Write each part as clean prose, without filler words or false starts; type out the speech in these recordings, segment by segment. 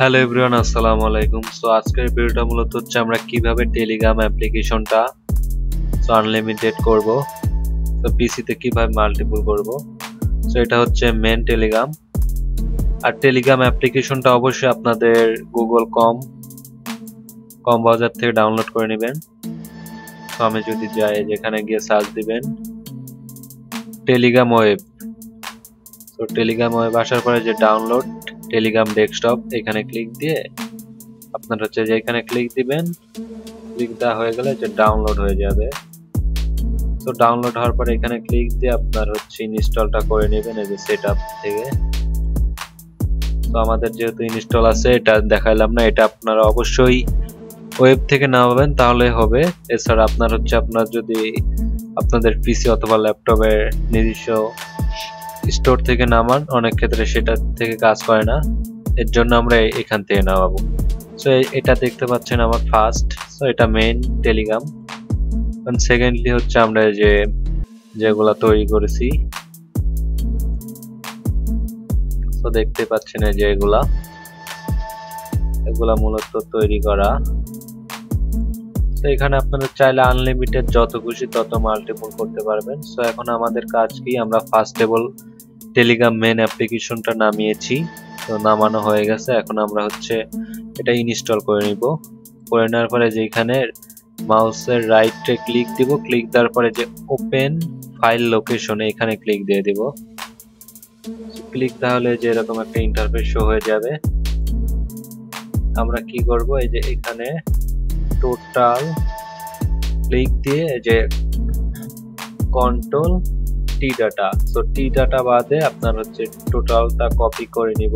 Hello everyone, আসসালামু আলাইকুম। So আজকের ভিডিওটা মূলত হচ্ছে আমরা কিভাবে টেলিগ্রাম অ্যাপ্লিকেশনটা আনলিমিটেড করব, তো পিসিতে কিভাবে মাল্টিপল করব। সো এটা হচ্ছে মেন টেলিগ্রাম। আর টেলিগ্রাম অ্যাপ্লিকেশনটা অবশ্যই আপনাদের গুগল কম ব্রাউজার থেকে ডাউনলোড করে নেবেন। তো আমি যদি যাই, যেখানে গিয়ে সার্চ দিবেন টেলিগ্রাম ওয়েব। তো টেলিগ্রাম ওয়েব আসার পরে যে ডাউনলোড টেলিগ্রাম ডেস্কটপ, এখানে ক্লিক দিয়ে আপনার হচ্ছে যে এখানে ক্লিক দিবেন। ক্লিক দেওয়া হয়ে গেলে যে ডাউনলোড হয়ে যাবে। তো ডাউনলোড হওয়ার পরে এখানে ক্লিক দিয়ে আপনার হচ্ছে ইনস্টলটা করে নেবেন এই যে সেটআপ থেকে। তো আমাদের যেহেতু ইনস্টল আছে, এটা দেখাইলাম না, এটা আপনারা অবশ্যই ওয়েব থেকে নামাবেন তাহলে হবে। এছাড়া আপনার হচ্ছে আপনার যদি আপনাদের পিসি অথবা ল্যাপটপের নিজস্ব স্টোর থেকে নামান, অনেক ক্ষেত্রে সেটা থেকে কাজ করে না, এর জন্য আমরা এখান থেকে নামাবো। সো এটা দেখতে পাচ্ছেন আমার ফার্স্ট। সো এটা মেইন টেলিগ্রাম। সেকেন্ডলি হচ্ছে আমরা যেগুলা তৈরি করেছি, তো দেখতে পাচ্ছেন এই যে এগুলা মূলত তৈরি করা। তো এখানে আপনারা চাইলে আনলিমিটেড যত খুশি তত মাল্টিপল করতে পারবেন। সো এখন আমাদের কাজ কি, আমরা ফার্স্টেবল টেলিগ্রাম মেন অ্যাপ্লিকেশনটা নামিয়েছি, তো নামানো হয়ে গেছে। এখন আমরা হচ্ছে এটা ইনস্টল করে নিব। করে নেওয়ার পরে যেখানে মাউসের রাইটে ক্লিক দিব, ক্লিক দেওয়ার পরে যে ওপেন ফাইল লোকেশনে এখানে ক্লিক দিয়ে দিব। ক্লিক তাহলে যে এরকম একটা ইন্টারফেস শো হয়ে যাবে। আমরা কি করব, এই যে এখানে টোটাল ক্লিক দিয়ে যে কন্ট্রোল টি ডাটা, সো টি ডাটা বাদে আপনার হচ্ছে টোটালটা কপি করে নিব।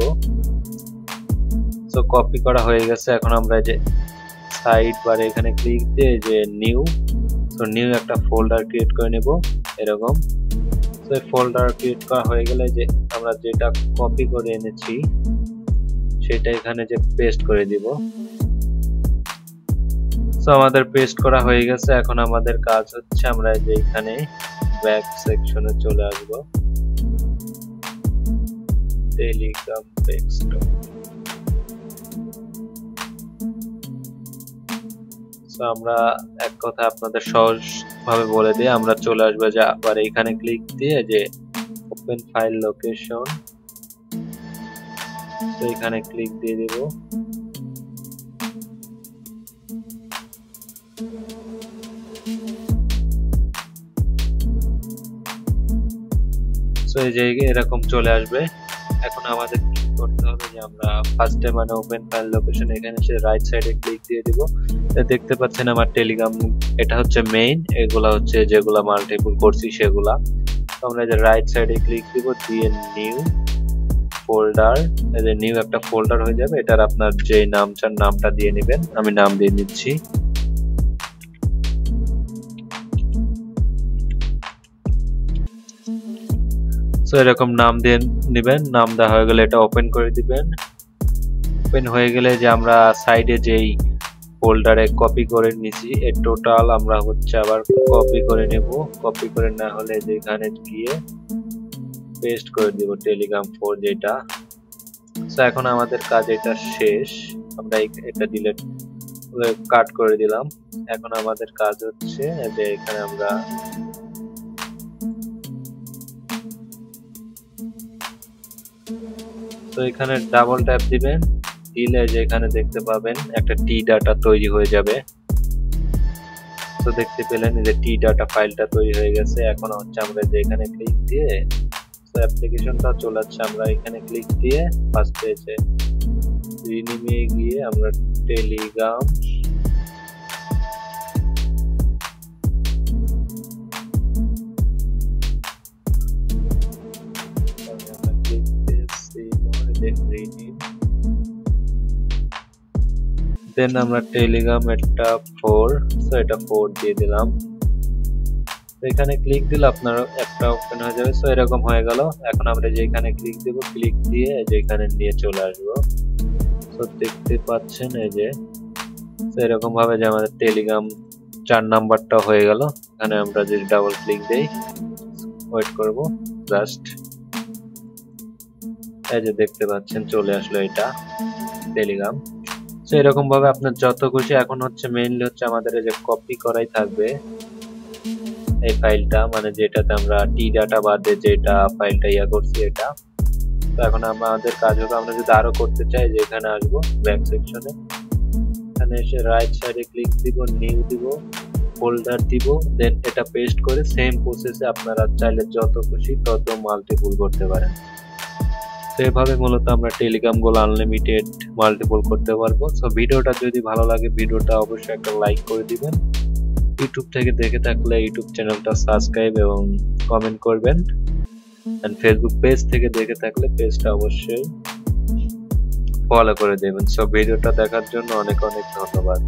সো কপি করা হয়ে গেছে। এখন আমরা যে সাইড বারে এখানে ক্লিক দিয়ে যে নিউ, তো নিউ একটা ফোল্ডার ক্রিয়েট করে নেব এরকম। তো ফোল্ডার ক্রিয়েট করা হয়ে গেলে যে আমরা যেটা কপি করে এনেছি সেটা এখানে যে পেস্ট করে দিব। তো আমাদের পেস্ট করা হয়ে গেছে। এখন আমাদের কাজ হচ্ছে আমরা যে এখানে ব্যাক সেকশনে চলে আসব, টেলিগ্রাম ডেস্কটপ। তো আমরা এক কথা আপনাদের সহজ ভাবে বলে দিই, আমরা চলে আসবো যে আবার এখানে ক্লিক দিয়ে যে ওপেন ফাইল লোকেশন, তো এখানে ক্লিক দিয়ে দিব। তো এই যে এরকম চলে আসবে। এখন আমাদের কি করতে হবে, যে আমরা ফার্স্টে মানে ওপেন ফাইল লোকেশন এখানে এসে রাইট সাইডে ক্লিক দিয়ে দিব। দেখতে পাচ্ছেন আমার টেলিগ্রাম, এটা হচ্ছে মেইন, এগুলা হচ্ছে যেগুলা মাল্টিপল করছি সেগুলা। তো আমরা যে রাইট সাইডে ক্লিক দিব, দিয়ে নিউ ফোল্ডার, এই যে নিউ একটা ফোল্ডার হয়ে যাবে। এটার আপনার যে নাম চান নামটা দিয়ে নেবেন, আমি নাম দিয়ে নিচ্ছি। সো এরকম নাম দিয়ে নেবেন। নাম দেওয়া হয়ে গেলে এটা ওপেন করে দিবেন। ওপেন হয়ে গেলে যে আমরা সাইডে যেই ফোল্ডারে কপি করে নিছি এর টোটাল আমরা হচ্ছে আবার কপি করে নেব। কপি করে না হলে যেখানে গিয়ে পেস্ট করে দিব টেলিগ্রাম 4 যেটা। সো এখন আমাদের কাজ এটা শেষ, আমরা এটা ডিলিট কাট করে দিলাম। এখন আমাদের কাজ হচ্ছে যে এখানে আমরা তো এখানে ডাবল ট্যাপ দিবেন, দিলে যে এখানে দেখতে পাবেন একটা টি ডাটা তৈরি হয়ে যাবে। তো দেখতে পেলেন যে টি ডাটা ফাইলটা তৈরি হয়ে গেছে। এখন হচ্ছে আমরা যে এখানে ক্লিক দিয়ে তো অ্যাপ্লিকেশনটা চলে যাচ্ছে, আমরা এখানে ক্লিক দিয়ে ফার্স্টে যে রিনিমে গিয়ে আমরা টেলিগ্রাম দেন আমরা টেলিগ্রাম এটা 4, সো এটা 4 দিয়ে দিলাম। এখানে ক্লিক দিলে আপনার একটা ওপেন হয়ে যাবে। সো এরকম হয়ে গেল। এখন আমরা যে এখানে ক্লিক দেব, ক্লিক দিয়ে যে এখানে নিয়ে চলে আসবো। তো দেখতে পাচ্ছেন এই যে এরকম ভাবে যে আমাদের টেলিগ্রাম 4 নাম্বারটা হয়ে গেল। এখানে আমরা যদি ডাবল ক্লিক দেই, ওয়েট করব জাস্ট, এই যে দেখতে পাচ্ছেন চলে আসলো এটা। টেলিগ্রাম। তো এরকম ভাবে আপনার যত খুশি, এখন হচ্ছে মেইনলি হচ্ছে আমাদের এই যে কপি করাই থাকবে এই ফাইলটা, মানে যেটাতে আমরা টি ডাটা বাদে যেটা ফাইলটা করছি এটা। তো এখন আমাদের কাজ হবে, আমরা যদি আরো করতে চাই যে এখানে আসবো ব্যাক সেকশনে, এখানে এসে রাইট সাইডে ক্লিক দিব, নিউ দিব, ফোল্ডার দিব, দেন এটা পেস্ট করে সেম প্রসেসে আপনারা চাইলে যত খুশি তত মাল্টিপল করতে পারেন। তো এভাবে মূলত আমরা টেলিগ্রাম গুলো আনলিমিটেড মাল্টিপল করতে পারবো। সো ভিডিওটা যদি ভালো লাগে ভিডিওটা অবশ্যই একটা লাইক করে দিবেন। ইউটিউব থেকে দেখে থাকলে ইউটিউব চ্যানেলটা সাবস্ক্রাইব এবং কমেন্ট করবেন, এন্ড ফেসবুক পেজ থেকে দেখে থাকলে পেজটা অবশ্যই ফলো করে দেবেন। সো ভিডিওটা দেখার জন্য অনেক অনেক ধন্যবাদ।